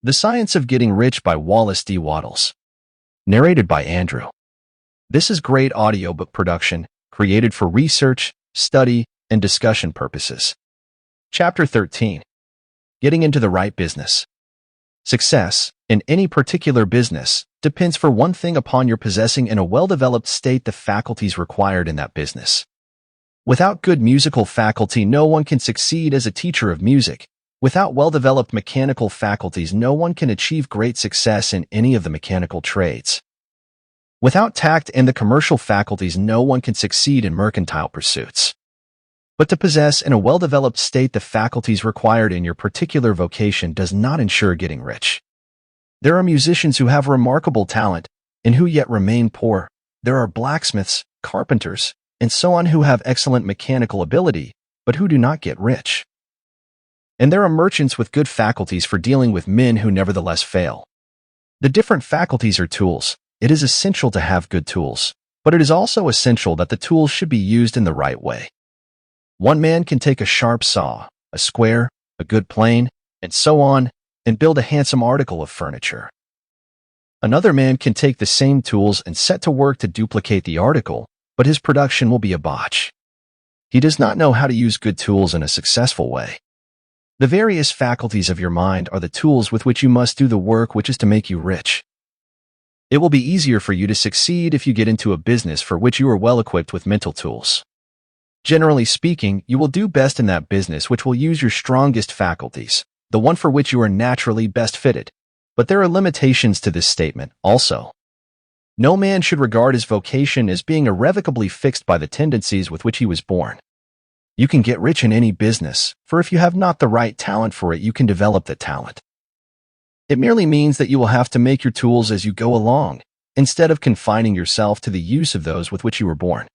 The Science of Getting Rich by Wallace D. Wattles. Narrated by Andrew. This is great audiobook production created for research, study, and discussion purposes. Chapter 13. Getting into the right business. Success, in any particular business, depends for one thing upon your possessing in a well-developed state the faculties required in that business. Without good musical faculty, no one can succeed as a teacher of music. Without well-developed mechanical faculties, no one can achieve great success in any of the mechanical trades. Without tact and the commercial faculties, no one can succeed in mercantile pursuits. But to possess in a well-developed state the faculties required in your particular vocation does not ensure getting rich. There are musicians who have remarkable talent and who yet remain poor. There are blacksmiths, carpenters, and so on who have excellent mechanical ability, but who do not get rich. And there are merchants with good faculties for dealing with men who nevertheless fail. The different faculties are tools. It is essential to have good tools, but it is also essential that the tools should be used in the right way. One man can take a sharp saw, a square, a good plane, and so on, and build a handsome article of furniture. Another man can take the same tools and set to work to duplicate the article, but his production will be a botch. He does not know how to use good tools in a successful way. The various faculties of your mind are the tools with which you must do the work which is to make you rich. It will be easier for you to succeed if you get into a business for which you are well equipped with mental tools. Generally speaking, you will do best in that business which will use your strongest faculties, the one for which you are naturally best fitted. But there are limitations to this statement also. No man should regard his vocation as being irrevocably fixed by the tendencies with which he was born. You can get rich in any business, for if you have not the right talent for it, you can develop the talent. It merely means that you will have to make your tools as you go along, instead of confining yourself to the use of those with which you were born.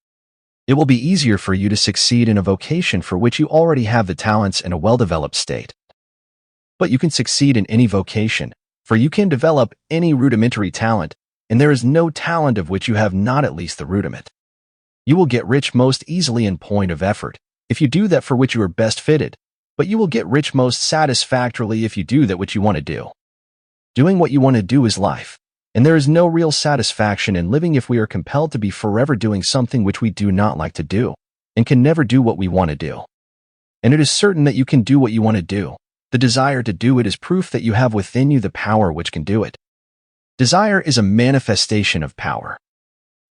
It will be easier for you to succeed in a vocation for which you already have the talents in a well-developed state. But you can succeed in any vocation, for you can develop any rudimentary talent, and there is no talent of which you have not at least the rudiment. You will get rich most easily in point of effort, if you do that for which you are best fitted, but you will get rich most satisfactorily if you do that which you want to do. Doing what you want to do is life, and there is no real satisfaction in living if we are compelled to be forever doing something which we do not like to do, and can never do what we want to do. And it is certain that you can do what you want to do. The desire to do it is proof that you have within you the power which can do it. Desire is a manifestation of power.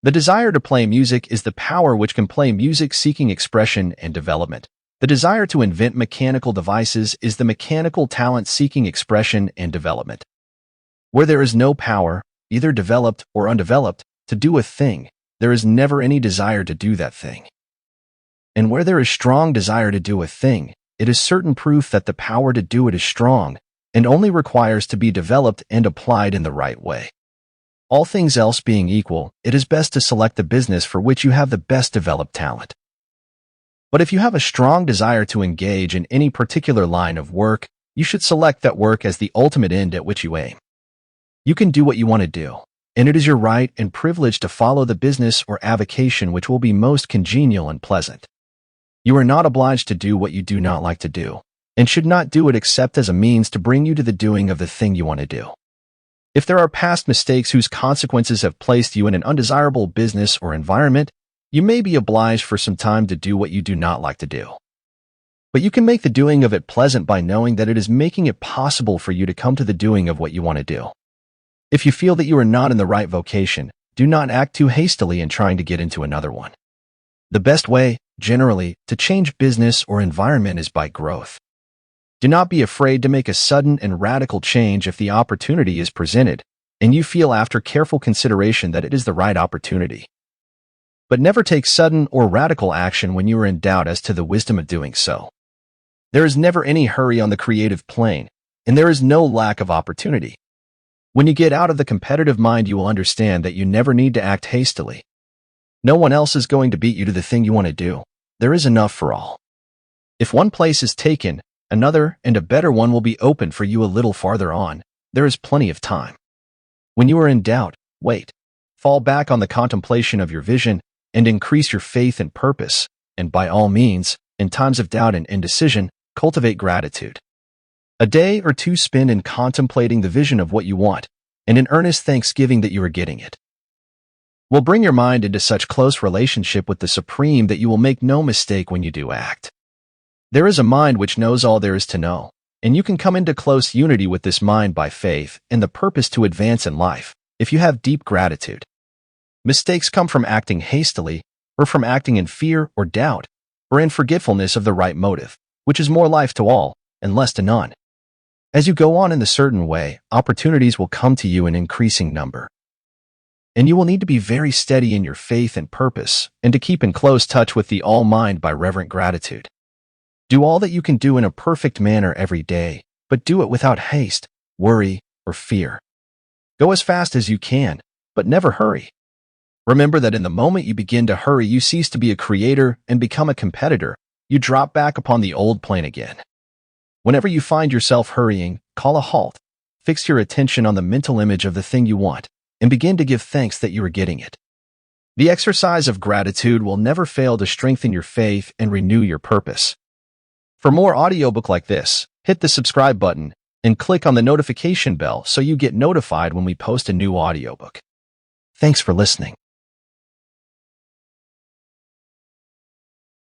The desire to play music is the power which can play music, seeking expression and development. The desire to invent mechanical devices is the mechanical talent seeking expression and development. Where there is no power, either developed or undeveloped, to do a thing, there is never any desire to do that thing. And where there is strong desire to do a thing, it is certain proof that the power to do it is strong, and only requires to be developed and applied in the right way. All things else being equal, it is best to select the business for which you have the best developed talent. But if you have a strong desire to engage in any particular line of work, you should select that work as the ultimate end at which you aim. You can do what you want to do, and it is your right and privilege to follow the business or avocation which will be most congenial and pleasant. You are not obliged to do what you do not like to do, and should not do it except as a means to bring you to the doing of the thing you want to do. If there are past mistakes whose consequences have placed you in an undesirable business or environment, you may be obliged for some time to do what you do not like to do. But you can make the doing of it pleasant by knowing that it is making it possible for you to come to the doing of what you want to do. If you feel that you are not in the right vocation, do not act too hastily in trying to get into another one. The best way, generally, to change business or environment is by growth. Do not be afraid to make a sudden and radical change if the opportunity is presented, and you feel after careful consideration that it is the right opportunity. But never take sudden or radical action when you are in doubt as to the wisdom of doing so. There is never any hurry on the creative plane, and there is no lack of opportunity. When you get out of the competitive mind, you will understand that you never need to act hastily. No one else is going to beat you to the thing you want to do. There is enough for all. If one place is taken, another and a better one will be opened for you a little farther on. There is plenty of time. When you are in doubt, wait. Fall back on the contemplation of your vision and increase your faith and purpose, and by all means, in times of doubt and indecision, cultivate gratitude. A day or two spent in contemplating the vision of what you want and in earnest thanksgiving that you are getting it will bring your mind into such close relationship with the Supreme that you will make no mistake when you do act. There is a mind which knows all there is to know, and you can come into close unity with this mind by faith and the purpose to advance in life if you have deep gratitude. Mistakes come from acting hastily, or from acting in fear or doubt, or in forgetfulness of the right motive, which is more life to all and less to none. As you go on in the certain way, opportunities will come to you in increasing number. And you will need to be very steady in your faith and purpose, and to keep in close touch with the All-Mind by reverent gratitude. Do all that you can do in a perfect manner every day, but do it without haste, worry, or fear. Go as fast as you can, but never hurry. Remember that in the moment you begin to hurry, you cease to be a creator and become a competitor. You drop back upon the old plane again. Whenever you find yourself hurrying, call a halt. Fix your attention on the mental image of the thing you want, and begin to give thanks that you are getting it. The exercise of gratitude will never fail to strengthen your faith and renew your purpose. For more audiobook like this, hit the subscribe button and click on the notification bell so you get notified when we post a new audiobook. Thanks for listening.